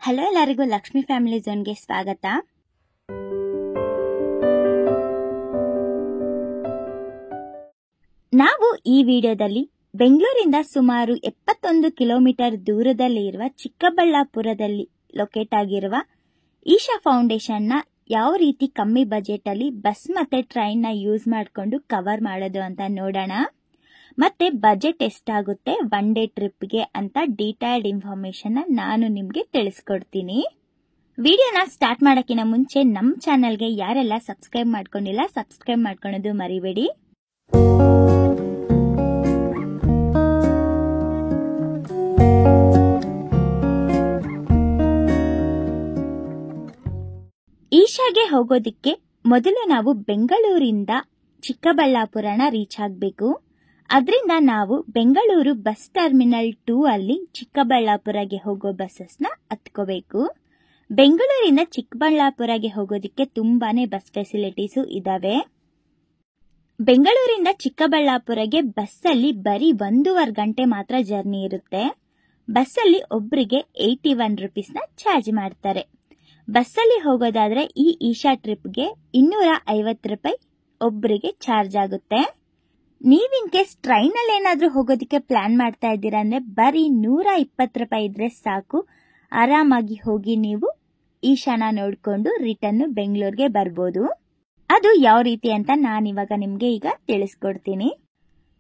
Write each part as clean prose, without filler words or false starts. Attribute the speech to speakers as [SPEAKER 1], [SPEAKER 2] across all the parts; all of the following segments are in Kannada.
[SPEAKER 1] ಹಲೋ ಎಲ್ಲರಿಗೂ ಲಕ್ಷ್ಮಿ ಫ್ಯಾಮಿಲಿ ಝೋನ್ಗೆ ಸ್ವಾಗತ. ನಾವು ಈ ವಿಡಿಯೋದಲ್ಲಿ ಬೆಂಗಳೂರಿಂದ ಸುಮಾರು 71 ಕಿಲೋಮೀಟರ್ ದೂರದಲ್ಲಿ ಇರುವ ಚಿಕ್ಕಬಳ್ಳಾಪುರದಲ್ಲಿ ಲೊಕೇಟ್ ಆಗಿರುವ ಈಶಾ ಫೌಂಡೇಶನ್ ನ ಯಾವ ರೀತಿ ಕಮ್ಮಿ ಬಜೆಟ್ ಅಲ್ಲಿ ಬಸ್ ಮತ್ತೆ ಟ್ರೈನ್ ನ ಯೂಸ್ ಮಾಡಿಕೊಂಡು ಕವರ್ ಮಾಡೋದು ಅಂತ ನೋಡೋಣ. ಮತ್ತೆ ಬಜೆಟ್ ಎಷ್ಟಾಗುತ್ತೆ ಒನ್ ಡೇ ಟ್ರಿಪ್ಗೆ ಅಂತ ಡೀಟೇಲ್ಡ್ ಇನ್ಫಾರ್ಮೇಶನ್ ನಾನು ನಿಮ್ಗೆ ತಿಳಿಸ್ಕೊಡ್ತೀನಿ. ವಿಡಿಯೋನ ಸ್ಟಾರ್ಟ್ ಮಾಡೋಕ್ಕಿಂತ ಮುಂಚೆ ನಮ್ಮ ಚಾನೆಲ್ಗೆ ಯಾರೆಲ್ಲ ಸಬ್ಸ್ಕ್ರೈಬ್ ಮಾಡ್ಕೊಂಡಿಲ್ಲ ಸಬ್ಸ್ಕ್ರೈಬ್ ಮಾಡ್ಕೊಳ್ಳೋದು ಮರಿಬೇಡಿ. ಈಶಾಗೆ ಹೋಗೋದಿಕ್ಕೆ ಮೊದಲು ನಾವು ಬೆಂಗಳೂರಿಂದ ಚಿಕ್ಕಬಳ್ಳಾಪುರನ ರೀಚ್ ಆಗಬೇಕು. ಅದರಿಂದ ನಾವು ಬೆಂಗಳೂರು ಬಸ್ ಟರ್ಮಿನಲ್ 2 ಅಲ್ಲಿ ಚಿಕ್ಕಬಳ್ಳಾಪುರಗೆ ಹೋಗೋ ಬಸ್ಸಸ್ನ ಹತ್ಕೋಬೇಕು. ಬೆಂಗಳೂರಿಂದ ಚಿಕ್ಕಬಳ್ಳಾಪುರಗೆ ಹೋಗೋದಿಕ್ಕೆ ತುಂಬಾನೇ ಬಸ್ ಫೆಸಿಲಿಟೀಸು ಇದಾವೆ. ಬೆಂಗಳೂರಿಂದ ಚಿಕ್ಕಬಳ್ಳಾಪುರಗೆ ಬಸ್ಸಲ್ಲಿ ಬರೀ 1.5 ಗಂಟೆ ಮಾತ್ರ ಜರ್ನಿ ಇರುತ್ತೆ. ಬಸ್ಸಲ್ಲಿ ಒಬ್ಬರಿಗೆ 81 ರುಪೀಸ್ನ ಚಾರ್ಜ್ ಮಾಡ್ತಾರೆ. ಬಸ್ಸಲ್ಲಿ ಹೋಗೋದಾದ್ರೆ ಈ ಈಶಾ ಟ್ರಿಪ್ಗೆ 250 ರೂಪಾಯಿ ಒಬ್ಬರಿಗೆ ಚಾರ್ಜ್ ಆಗುತ್ತೆ. ನೀವ್ ಇನ್ ಕೇಸ್ ಟ್ರೈನ್ ಅಲ್ಲಿ ಏನಾದ್ರೂ ಹೋಗೋದಕ್ಕೆ ಪ್ಲಾನ್ ಮಾಡ್ತಾ ಇದ್ದೀರಾ ಅಂದ್ರೆ ಬರೀ 120 ರೂಪಾಯಿ ಇದ್ರೆ ಸಾಕು, ಆರಾಮಾಗಿ ಹೋಗಿ ನೀವು ಈಶಾನ ನೋಡ್ಕೊಂಡು ರಿಟರ್ನ್ ಬೆಂಗಳೂರಿಗೆ ಬರ್ಬೋದು. ಅದು ಯಾವ ರೀತಿ ಅಂತ ನಾನಿವಾಗ ನಿಮ್ಗೆ ಈಗ ತಿಳಿಸ್ಕೊಡ್ತೀನಿ.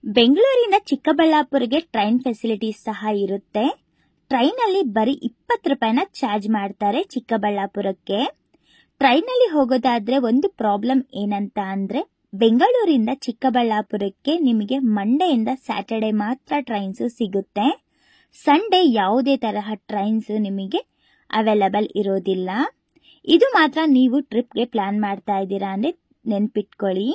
[SPEAKER 1] ಬೆಂಗಳೂರಿಂದ ಚಿಕ್ಕಬಳ್ಳಾಪುರಗೆ ಟ್ರೈನ್ ಫೆಸಿಲಿಟೀಸ್ ಸಹ ಇರುತ್ತೆ. ಟ್ರೈನ್ ಅಲ್ಲಿ ಬರೀ 20 ರೂಪಾಯಿನ ಚಾರ್ಜ್ ಮಾಡ್ತಾರೆ ಚಿಕ್ಕಬಳ್ಳಾಪುರಕ್ಕೆ. ಟ್ರೈನ್ ಅಲ್ಲಿ ಹೋಗೋದಾದ್ರೆ ಒಂದು ಪ್ರಾಬ್ಲಮ್ ಏನಂತ ಅಂದ್ರೆ ಬೆಂಗಳೂರಿಂದ ಚಿಕ್ಕಬಳ್ಳಾಪುರಕ್ಕೆ ನಿಮಗೆ ಮಂಡೆಯಿಂದ ಸ್ಯಾಟರ್ಡೆ ಮಾತ್ರ ಟ್ರೈನ್ಸ್ ಸಿಗುತ್ತೆ. ಸಂಡೇ ಯಾವುದೇ ತರಹ ಟ್ರೈನ್ಸ್ ನಿಮಗೆ ಅವೈಲಬಲ್ ಇರೋದಿಲ್ಲ. ಇದು ಮಾತ್ರ ನೀವು ಟ್ರಿಪ್ಗೆ ಪ್ಲಾನ್ ಮಾಡ್ತಾ ಇದ್ದೀರಾ ಅಂದ್ರೆ ನೆನ್ಪಿಟ್ಕೊಳ್ಳಿ.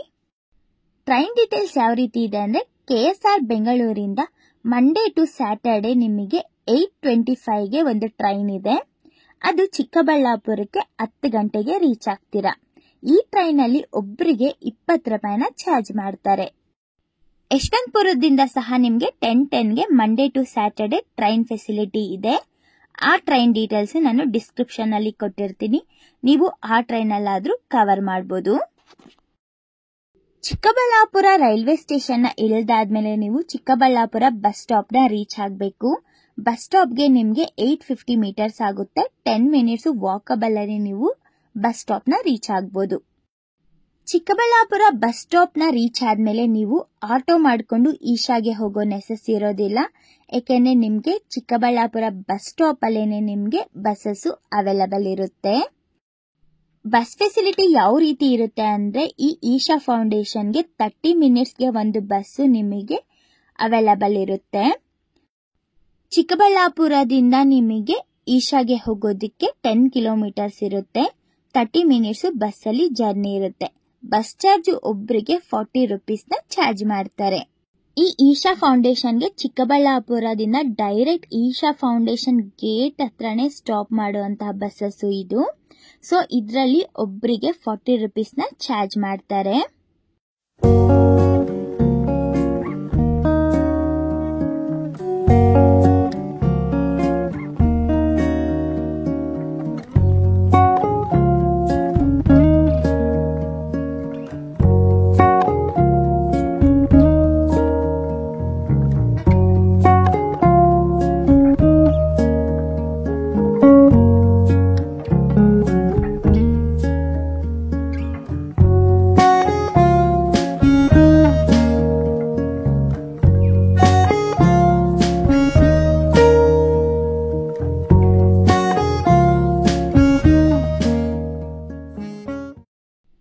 [SPEAKER 1] ಟ್ರೈನ್ ಡೀಟೇಲ್ಸ್ ಯಾವ ರೀತಿ ಇದೆ ಅಂದ್ರೆ KSR ಬೆಂಗಳೂರಿಂದ ಮಂಡೇ ಟು ಸ್ಯಾಟರ್ಡೆ ನಿಮಗೆ 8:25ಗೆ ಒಂದು ಟ್ರೈನ್ ಇದೆ. ಅದು ಚಿಕ್ಕಬಳ್ಳಾಪುರಕ್ಕೆ 10 ಗಂಟೆಗೆ ರೀಚ್ ಆಗ್ತೀರಾ. ಈ ಟ್ರೈನ್ ಅಲ್ಲಿ ಒಬ್ಬರಿಗೆ 20 ರೂಪಾಯಿನ ಚಾರ್ಜ್ ಮಾಡ್ತಾರೆ. ಯಶವಂತಪುರದಿಂದ ಸಹ ನಿಮ್ಗೆ 10:10ಗೆ Monday to Saturday train facility ಇದೆ. ಆ ಟ್ರೈನ್ ಡೀಟೇಲ್ಸ್ ನಾನು ಡಿಸ್ಕ್ರಿಪ್ಷನ್ ಅಲ್ಲಿ ಕೊಟ್ಟಿರ್ತೀನಿ, ನೀವು ಆ ಟ್ರೈನ್ ಅಲ್ಲಾದ್ರೂ ಕವರ್ ಮಾಡಬಹುದು. ಚಿಕ್ಕಬಳ್ಳಾಪುರ ರೈಲ್ವೆ ಸ್ಟೇಷನ್ ನ ಇಳಿದಾದ್ಮೇಲೆ ನೀವು ಚಿಕ್ಕಬಳ್ಳಾಪುರ ಬಸ್ ಸ್ಟಾಪ್ ನ ರೀಚ್ ಆಗಬೇಕು. ಬಸ್ ಸ್ಟಾಪ್ಗೆ ನಿಮ್ಗೆ 850 ಮೀಟರ್ಸ್ ಆಗುತ್ತೆ. 10 ಮಿನಿಟ್ಸ್ ವಾಕಬಲ್ ಅಲ್ಲಿ ನೀವು ಬಸ್ ಸ್ಟಾಪ್ ನ ರೀಚ್ ಆಗಬಹುದು. ಚಿಕ್ಕಬಳ್ಳಾಪುರ ಬಸ್ ಸ್ಟಾಪ್ ನ ರೀಚ್ ಆದ್ಮೇಲೆ ನೀವು ಆಟೋ ಮಾಡಿಕೊಂಡು ಈಶಾಗೆ ಹೋಗೋ ನೆಸೆಸ್ ಇರೋದಿಲ್ಲ. ಯಾಕೆಂದ್ರೆ ನಿಮ್ಗೆ ಚಿಕ್ಕಬಳ್ಳಾಪುರ ಬಸ್ ಸ್ಟಾಪ್ ಅಲ್ಲೇನೆ ನಿಮ್ಗೆ ಬಸ್ಸಸ್ ಅವೈಲಬಲ್ ಇರುತ್ತೆ. ಬಸ್ ಫೆಸಿಲಿಟಿ ಯಾವ ರೀತಿ ಇರುತ್ತೆ ಅಂದ್ರೆ ಈ ಈಶಾ ಫೌಂಡೇಶನ್ಗೆ 30 ಮಿನಿಟ್ಸ್ಗೆ ಒಂದು ಬಸ್ ನಿಮಗೆ ಅವೈಲಬಲ್ ಇರುತ್ತೆ. ಚಿಕ್ಕಬಳ್ಳಾಪುರದಿಂದ ನಿಮಗೆ ಈಶಾಗೆ ಹೋಗೋದಿಕ್ಕೆ 10 ಕಿಲೋಮೀಟರ್ಸ್ ಇರುತ್ತೆ. 30 ಮಿನಿಟ್ಸ್ ಬಸ್ಸಲ್ಲಿ ಜರ್ನಿ ಇರುತ್ತೆ. ಬಸ್ ಚಾರ್ಜ್ ಒಬ್ಬರಿಗೆ 40 ರುಪೀಸ್ನ ಚಾರ್ಜ್ ಮಾಡ್ತಾರೆ. ಈ ಈಶಾ ಫೌಂಡೇಶನ್ಗೆ ಚಿಕ್ಕಬಳ್ಳಾಪುರದಿಂದ ಡೈರೆಕ್ಟ್ ಈಶಾ ಫೌಂಡೇಶನ್ ಗೇಟ್ ಹತ್ರನೇ ಸ್ಟಾಪ್ ಮಾಡುವಂತಹ ಬಸ್ಸಸ್ ಇದು. ಸೊ ಇದರಲ್ಲಿ ಒಬ್ಬರಿಗೆ 40 ರುಪೀಸ್ನ ಚಾರ್ಜ್ ಮಾಡ್ತಾರೆ.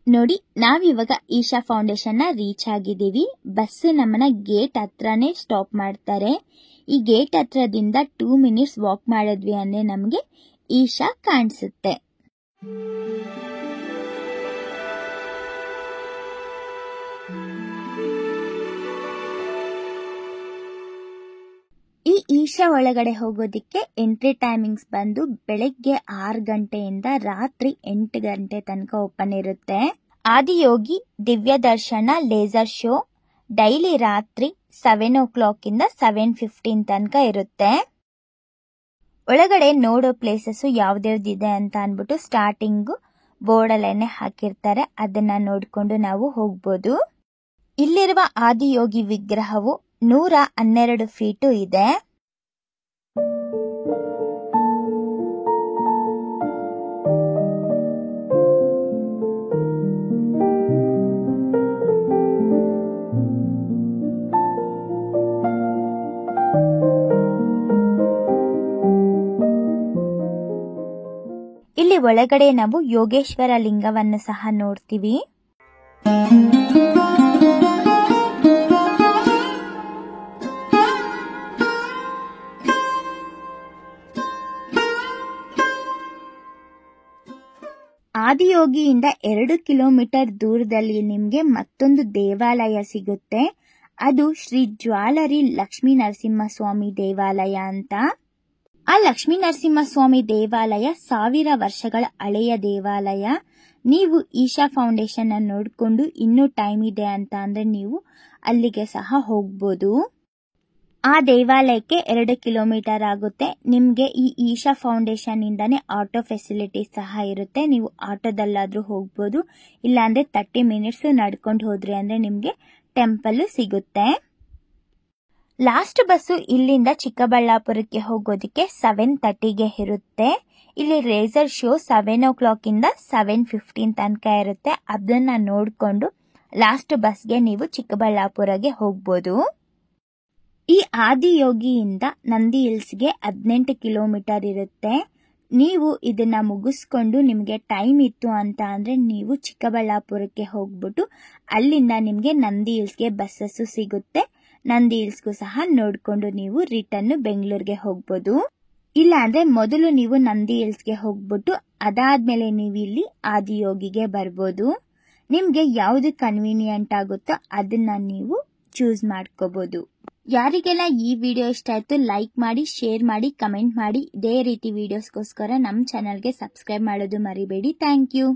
[SPEAKER 1] ನೋಡಿ, ನಾವಿವಾಗ ಈಶಾ ಫೌಂಡೇಶನ್ ನ ರೀಚ್ ಆಗಿದ್ದೀವಿ. ಬಸ್ ನಮ್ಮನ್ನ ಗೇಟ್ ಹತ್ರನೇ ಸ್ಟಾಪ್ ಮಾಡ್ತಾರೆ. ಈ ಗೇಟ್ ಹತ್ರದಿಂದ 2 ಮಿನಿಟ್ಸ್ ವಾಕ್ ಮಾಡಿದ್ವಿ ಅಂದ್ರೆ ನಮ್ಗೆ ಈಶಾ ಕಾಣಿಸುತ್ತೆ. ಈ ಈಶಾ ಒಳಗಡೆ ಹೋಗೋದಿಕ್ಕೆ ಎಂಟ್ರಿ ಟೈಮಿಂಗ್ಸ್ ಬಂದು ಬೆಳಗ್ಗೆ 6 ಗಂಟೆಯಿಂದ ರಾತ್ರಿ 8 ಗಂಟೆ ತನಕ ಓಪನ್ ಇರುತ್ತೆ. ಆದಿಯೋಗಿ ದಿವ್ಯ ದರ್ಶನ ಲೇಸರ್ ಶೋ ಡೈಲಿ ರಾತ್ರಿ 7 o'clock ಇಂದ 7:15 ತನಕ ಇರುತ್ತೆ. ಒಳಗಡೆ ನೋಡೋ ಪ್ಲೇಸಸ್ ಯಾವ್ದ್ಯಾವ್ದಿದೆ ಅಂತ ಅಂದ್ಬಿಟ್ಟು ಸ್ಟಾರ್ಟಿಂಗ್ ಬೋರ್ಡಲ್ಲೇನೆ ಹಾಕಿರ್ತಾರೆ, ಅದನ್ನ ನೋಡ್ಕೊಂಡು ನಾವು ಹೋಗ್ಬೋದು. ಇಲ್ಲಿರುವ ಆದಿಯೋಗಿ ವಿಗ್ರಹವು 112 ಫೀಟು ಇದೆ. ಇಲ್ಲಿ ಒಳಗಡೆ ನಾವು ಯೋಗೇಶ್ವರ ಲಿಂಗವನ್ನು ಸಹ ನೋಡ್ತೀವಿ. ಆದಿಯೋಗಿಯಿಂದ 2 ಕಿಲೋಮೀಟರ್ ದೂರದಲ್ಲಿ ನಿಮ್ಗೆ ಮತ್ತೊಂದು ದೇವಾಲಯ ಸಿಗುತ್ತೆ. ಅದು ಶ್ರೀ ಜ್ವಾಲರಿ ಲಕ್ಷ್ಮೀ ನರಸಿಂಹಸ್ವಾಮಿ ದೇವಾಲಯ ಅಂತ. ಆ ಲಕ್ಷ್ಮೀ ನರಸಿಂಹಸ್ವಾಮಿ ದೇವಾಲಯ 1000 ವರ್ಷಗಳ ಹಳೆಯ ದೇವಾಲಯ. ನೀವು ಈಶಾ ಫೌಂಡೇಶನ್ ಅನ್ನು ನೋಡ್ಕೊಂಡು ಇನ್ನೂ ಟೈಮ್ ಇದೆ ಅಂತ ಅಂದ್ರೆ ನೀವು ಅಲ್ಲಿಗೆ ಸಹ ಹೋಗ್ಬೋದು. ಆ ದೇವಾಲಯಕ್ಕೆ 2 ಕಿಲೋಮೀಟರ್ ಆಗುತ್ತೆ. ನಿಮ್ಗೆ ಈ ಈಶಾ ಫೌಂಡೇಶನ್ ಇಂದಾನೆ ಆಟೋ ಫೆಸಿಲಿಟೀಸ್ ಸಹ ಇರುತ್ತೆ. ನೀವು ಆಟೋದಲ್ಲಾದ್ರೂ ಹೋಗ್ಬೋದು, ಇಲ್ಲಾಂದ್ರೆ 30 ಮಿನಿಟ್ಸ್ ನಡ್ಕೊಂಡು ಹೋದ್ರಿ ಅಂದ್ರೆ ನಿಮ್ಗೆ ಟೆಂಪಲ್ ಸಿಗುತ್ತೆ. ಲಾಸ್ಟ್ ಬಸ್ಸು ಇಲ್ಲಿಂದ ಚಿಕ್ಕಬಳ್ಳಾಪುರಕ್ಕೆ ಹೋಗೋದಕ್ಕೆ 7:30ಗೆ ಇರುತ್ತೆ. ಇಲ್ಲಿ ರೇಸರ್ ಶೋ 7 o'clock ಇಂದ 7:15 ತನಕ ಇರುತ್ತೆ. ಅದನ್ನ ನೋಡ್ಕೊಂಡು ಲಾಸ್ಟ್ ಬಸ್ಗೆ ನೀವು ಚಿಕ್ಕಬಳ್ಳಾಪುರಗೆ ಹೋಗ್ಬೋದು. ಈ ಆದಿಯೋಗಿಯಿಂದ ನಂದಿ ಹಿಲ್ಸ್ಗೆ 18 ಕಿಲೋಮೀಟರ್ ಇರುತ್ತೆ. ನೀವು ಇದನ್ನ ಮುಗಿಸ್ಕೊಂಡು ನಿಮ್ಗೆ ಟೈಮ್ ಇತ್ತು ಅಂತ ಅಂದ್ರೆ ನೀವು ಚಿಕ್ಕಬಳ್ಳಾಪುರಕ್ಕೆ ಹೋಗ್ಬಿಟ್ಟು ಅಲ್ಲಿಂದ ನಿಮ್ಗೆ ನಂದಿ ಹಿಲ್ಸ್ಗೆ ಬಸ್ಸಸ್ ಸಿಗುತ್ತೆ. ನಂದಿ ಹಿಲ್ಸ್ಗೂ ಸಹ ನೋಡ್ಕೊಂಡು ನೀವು ರಿಟರ್ನ್ ಬೆಂಗಳೂರಿಗೆ ಹೋಗ್ಬೋದು. ಇಲ್ಲ ಅಂದ್ರೆ ಮೊದಲು ನೀವು ನಂದಿ ಹಿಲ್ಸ್ಗೆ ಹೋಗ್ಬಿಟ್ಟು ಅದಾದ್ಮೇಲೆ ನೀವು ಇಲ್ಲಿ ಆದಿಯೋಗಿಗೆ ಬರ್ಬೋದು. ನಿಮ್ಗೆ ಯಾವ್ದು ಕನ್ವೀನಿಯಂಟ್ ಆಗುತ್ತೋ ಅದನ್ನ ನೀವು ಚೂಸ್ ಮಾಡ್ಕೋಬಹುದು. ಯಾರಿಗೆಲ್ಲ ಈ ವಿಡಿಯೋ ಇಷ್ಟ ಆಯ್ತು ಲೈಕ್ ಮಾಡಿ, ಶೇರ್ ಮಾಡಿ, ಕಮೆಂಟ್ ಮಾಡಿ. ಇದೇ ರೀತಿ ವಿಡಿಯೋಸ್ಗೋಸ್ಕರ ನಮ್ಮ ಚಾನಲ್ಗೆ ಸಬ್ಸ್ಕ್ರೈಬ್ ಮಾಡೋದು ಮರಿಬೇಡಿ. Thank you.